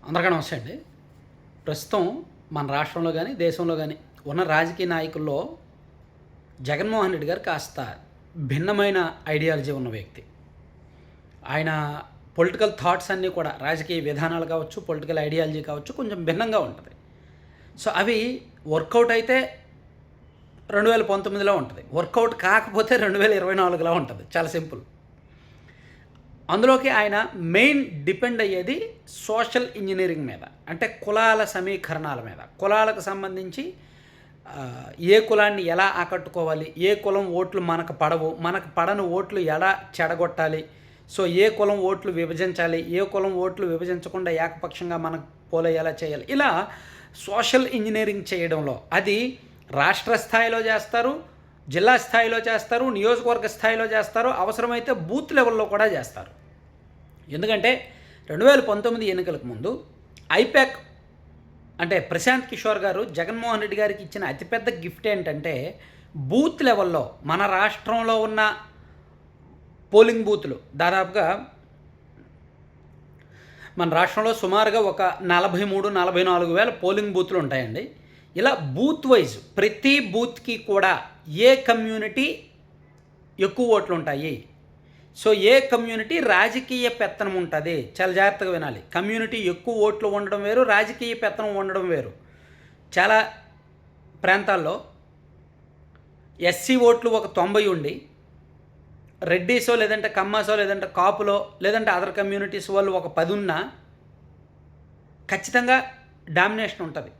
అందరికీ నమస్తే అండి. ప్రస్తుతం మన రాష్ట్రంలో కానీ దేశంలో కానీ ఉన్న రాజకీయ నాయకుల్లో జగన్మోహన్ రెడ్డి గారు కాస్త భిన్నమైన ఐడియాలజీ ఉన్న వ్యక్తి. ఆయన పొలిటికల్ థాట్స్ అన్నీ కూడా రాజకీయ విధానాలు కావచ్చు, పొలిటికల్ ఐడియాలజీ కావచ్చు, కొంచెం భిన్నంగా ఉంటుంది. సో అవి వర్కౌట్ అయితే 2019లో ఉంటుంది, వర్కౌట్ కాకపోతే 2024లో ఉంటుంది. చాలా సింపుల్. అందులోకి ఆయన మెయిన్ డిపెండ్ అయ్యేది సోషల్ ఇంజనీరింగ్ మీద, అంటే కులాల సమీకరణాల మీద. కులాలకు సంబంధించి ఏ కులాన్ని ఎలా ఆకట్టుకోవాలి, ఏ కులం ఓట్లు మనకు పడవు, మనకు పడని ఓట్లు ఎలా చెడగొట్టాలి, సో ఏ కులం ఓట్లు విభజించాలి, ఏ కులం ఓట్లు విభజించకుండా ఏకపక్షంగా మనకు పోలయ్యేలా చేయాలి. ఇలా సోషల్ ఇంజనీరింగ్ చేయడంలో అది రాష్ట్ర స్థాయిలో చేస్తారు, జిల్లా స్థాయిలో చేస్తారు, నియోజకవర్గ స్థాయిలో చేస్తారు, అవసరమైతే బూత్ లెవెల్లో కూడా చేస్తారు. ఎందుకంటే 2019 ఎన్నికలకు ముందు ఐపాక్ అంటే ప్రశాంత్ కిషోర్ గారు జగన్మోహన్ రెడ్డి గారికి ఇచ్చిన అతిపెద్ద గిఫ్ట్ ఏంటంటే, బూత్ లెవెల్లో మన రాష్ట్రంలో ఉన్న పోలింగ్ బూత్లు దాదాపుగా మన రాష్ట్రంలో సుమారుగా ఒక 43-44 వేల పోలింగ్ బూత్లు ఉంటాయండి. ఇలా బూత్ వైజ్ ప్రతి బూత్కి కూడా ఏ కమ్యూనిటీ ఎక్కువ ఓట్లు ఉంటాయి, సో ఏ కమ్యూనిటీ రాజకీయ పెత్తనం ఉంటుంది. చాలా జాగ్రత్తగా వినాలి. కమ్యూనిటీ ఎక్కువ ఓట్లు ఉండడం వేరు, రాజకీయ పెత్తనం ఉండడం వేరు. చాలా ప్రాంతాల్లో ఎస్సీ ఓట్లు ఒక 90 ఉండి, రెడ్డీసో లేదంటే కమ్మాసో లేదంటే కాపులో లేదంటే అదర్ కమ్యూనిటీస్ వాళ్ళు ఒక 10 ఉన్నా ఖచ్చితంగా డామినేషన్ ఉంటుంది.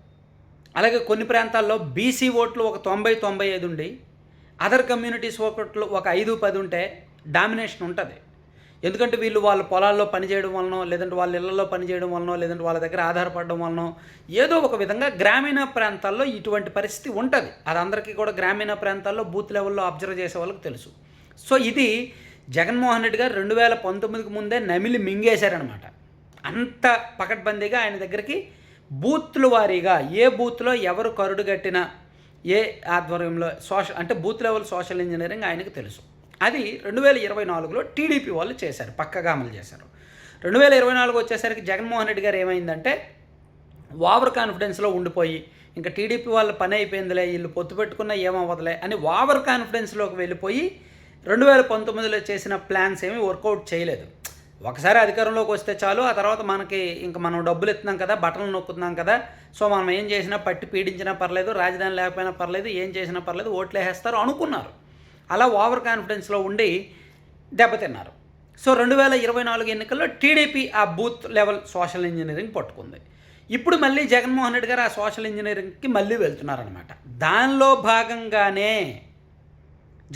అలాగే కొన్ని ప్రాంతాల్లో బీసీ ఓట్లు ఒక 90-95 ఉండి, అదర్ కమ్యూనిటీస్ ఓట్లు ఒక 5-10 ఉంటే డామినేషన్ ఉంటుంది. ఎందుకంటే వీళ్ళు వాళ్ళ పొలాల్లో పనిచేయడం వలనో, లేదంటే వాళ్ళ ఇళ్లలో పనిచేయడం వలనో, లేదంటే వాళ్ళ దగ్గర ఆధారపడడం వలనో ఏదో ఒక విధంగా గ్రామీణ ప్రాంతాల్లో ఇటువంటి పరిస్థితి ఉంటుంది. అది అందరికీ కూడా గ్రామీణ ప్రాంతాల్లో బూత్ లెవెల్లో అబ్జర్వ్ చేసే వాళ్ళకి తెలుసు. సో ఇది జగన్మోహన్ రెడ్డి గారు 2019కి ముందే నమిలి మింగేశారనమాట. అంత పకడ్బందీగా ఆయన దగ్గరికి బూత్ల వారీగా ఏ బూత్లో ఎవరు కరుడు కట్టినా, ఏ ఆధ్వర్యంలో అంటే బూత్ లెవెల్ సోషల్ ఇంజనీరింగ్ ఆయనకు తెలుసు. అది 2024లో టీడీపీ వాళ్ళు చేశారు, పక్కగా అమలు చేశారు. 2024 వచ్చేసరికి జగన్మోహన్ రెడ్డి గారు ఏమైందంటే ఓవర్ కాన్ఫిడెన్స్లో ఉండిపోయి, ఇంకా టీడీపీ వాళ్ళ పని అయిపోయిందిలే, వీళ్ళు పొత్తు పెట్టుకున్న ఏమవ్వదులే అని ఓవర్ కాన్ఫిడెన్స్లోకి వెళ్ళిపోయి 2019లో చేసిన ప్లాన్స్ ఏమీ వర్కౌట్ చేయలేదు. ఒకసారి అధికారంలోకి వస్తే చాలు, ఆ తర్వాత మనకి ఇంకా మనం డబ్బులు ఎత్తున్నాం కదా, బట్టలు నొక్కుతున్నాం కదా, సో మనం ఏం చేసినా పట్టి పీడించినా పర్లేదు, రాజధాని లేకపోయినా పర్లేదు, ఏం చేసినా పర్లేదు, ఓట్లు వేసేస్తారు అనుకున్నారు. అలా ఓవర్ కాన్ఫిడెన్స్లో ఉండి దెబ్బతిన్నారు. సో 2024 ఎన్నికల్లో టీడీపీ ఆ బూత్ లెవెల్ సోషల్ ఇంజనీరింగ్ పట్టుకుంది. ఇప్పుడు మళ్ళీ జగన్మోహన్ రెడ్డి గారు ఆ సోషల్ ఇంజనీరింగ్కి మళ్ళీ వెళ్తున్నారనమాట. దానిలో భాగంగానే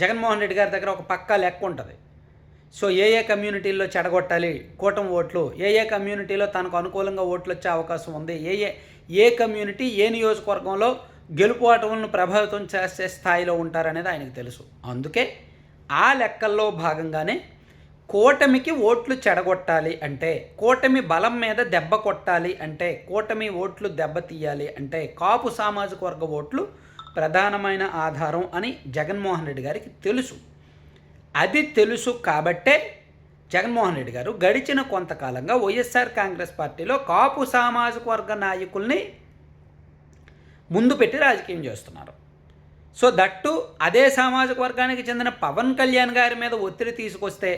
జగన్మోహన్ రెడ్డి గారి దగ్గర ఒక పక్కా లెక్క ఉంటుంది. సో ఏ కమ్యూనిటీల్లో చెడగొట్టాలి కూటమి ఓట్లు, ఏ కమ్యూనిటీలో తనకు అనుకూలంగా ఓట్లు వచ్చే అవకాశం ఉంది, ఏ కమ్యూనిటీ ఏ నియోజకవర్గంలో గెలుపు ఓటములను ప్రభావితం చేసే స్థాయిలో ఉంటారనేది ఆయనకు తెలుసు. అందుకే ఆ లెక్కల్లో భాగంగానే కూటమికి ఓట్లు చెడగొట్టాలి అంటే, కూటమి బలం మీద దెబ్బ కొట్టాలి అంటే, కూటమి ఓట్లు దెబ్బతీయాలి అంటే కాపు సామాజిక వర్గ ఓట్లు ప్రధానమైన ఆధారం అని జగన్మోహన్ రెడ్డి గారికి తెలుసు. అది తెలుసు కాబట్టే జగన్మోహన్ రెడ్డి గారు గడిచిన కొంతకాలంగా వైఎస్ఆర్ కాంగ్రెస్ పార్టీలో కాపు సామాజిక వర్గ నాయకుల్ని ముందు పెట్టి రాజకీయం చేస్తున్నారు. సో దట్టు అదే సామాజిక వర్గానికి చెందిన పవన్ కళ్యాణ్ గారి మీద ఒత్తిడి తీసుకొస్తే,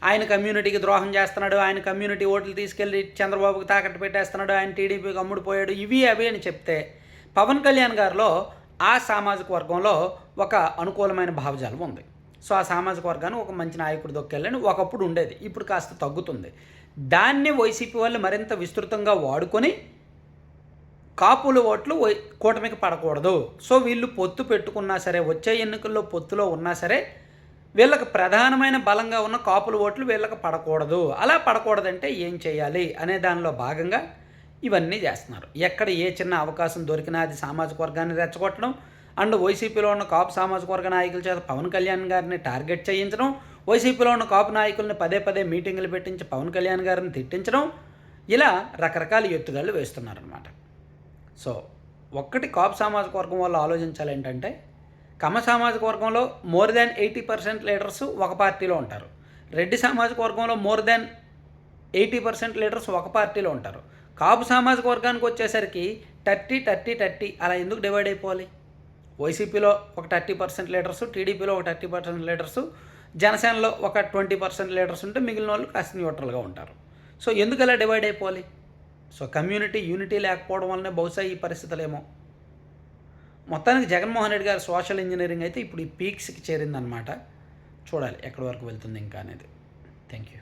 ఆయన కమ్యూనిటీకి ద్రోహం చేస్తున్నాడు, ఆయన కమ్యూనిటీ ఓట్లు తీసుకెళ్ళి చంద్రబాబుకి తాకట్టు పెట్టేస్తున్నాడు, ఆయన టీడీపీకి అమ్ముడుపోయాడు, ఇవి అవి అని చెప్తే పవన్ కళ్యాణ్ గారిలో ఆ సామాజిక వర్గంలో ఒక అనుకూలమైన భావజాలం ఉంది. సో ఆ సామాజిక వర్గాన్ని ఒక మంచి నాయకుడు దొక్కెళ్ళని ఒకప్పుడు ఉండేది, ఇప్పుడు కాస్త తగ్గుతుంది. దాన్ని వైసీపీ వాళ్ళు మరింత విస్తృతంగా వాడుకొని కాపుల ఓట్లు కూటమికి పడకూడదు, సో వీళ్ళు పొత్తు పెట్టుకున్నా సరే, వచ్చే ఎన్నికల్లో పొత్తులో ఉన్నా సరే వీళ్ళకి ప్రధానమైన బలంగా ఉన్న కాపుల ఓట్లు వీళ్ళకి పడకూడదు. అలా పడకూడదంటే ఏం చేయాలి అనే దానిలో భాగంగా ఇవన్నీ చేస్తున్నారు. ఎక్కడ ఏ చిన్న అవకాశం దొరికినా అది సామాజిక వర్గాన్ని రెచ్చగొట్టడం, అండ్ వైసీపీలో ఉన్న కాపు సామాజిక వర్గ నాయకుల చేత పవన్ కళ్యాణ్ గారిని టార్గెట్ చేయించడం, వైసీపీలో ఉన్న కాపు నాయకుల్ని పదే మీటింగులు పెట్టించి పవన్ కళ్యాణ్ గారిని తిట్టించడం, ఇలా రకరకాల ఎత్తుగాళ్ళు వేస్తున్నారనమాట. సో ఒక్కటి కాపు సామాజిక వర్గం వాళ్ళు ఆలోచించాలి ఏంటంటే, కమ్మ సామాజిక వర్గంలో మోర్ దాన్ 80% లీడర్స్ ఒక పార్టీలో ఉంటారు, రెడ్డి సామాజిక వర్గంలో మోర్ దాన్ 80% లీడర్స్ ఒక పార్టీలో ఉంటారు, కాపు సామాజిక వర్గానికి వచ్చేసరికి 30 అలా ఎందుకు డివైడ్ అయిపోవాలి? వైసీపీలో ఒక 30% లీడర్సు, టీడీపీలో ఒక 30% లీడర్సు, జనసేనలో ఒక 20% లీడర్స్ ఉంటే మిగిలిన వాళ్ళు కాస్త న్యూట్రల్గా ఉంటారు. సో ఎందుకు అలా డివైడ్ అయిపోవాలి? సో కమ్యూనిటీ యూనిటీ లేకపోవడం వల్లనే బహుశా ఈ పరిస్థితులేమో. మొత్తానికి జగన్మోహన్ రెడ్డి గారి సోషల్ ఇంజనీరింగ్ అయితే ఇప్పుడు ఈ పీక్స్కి చేరిందనమాట. చూడాలి ఎక్కడి వరకు వెళ్తుంది ఇంకా అనేది. Thank you.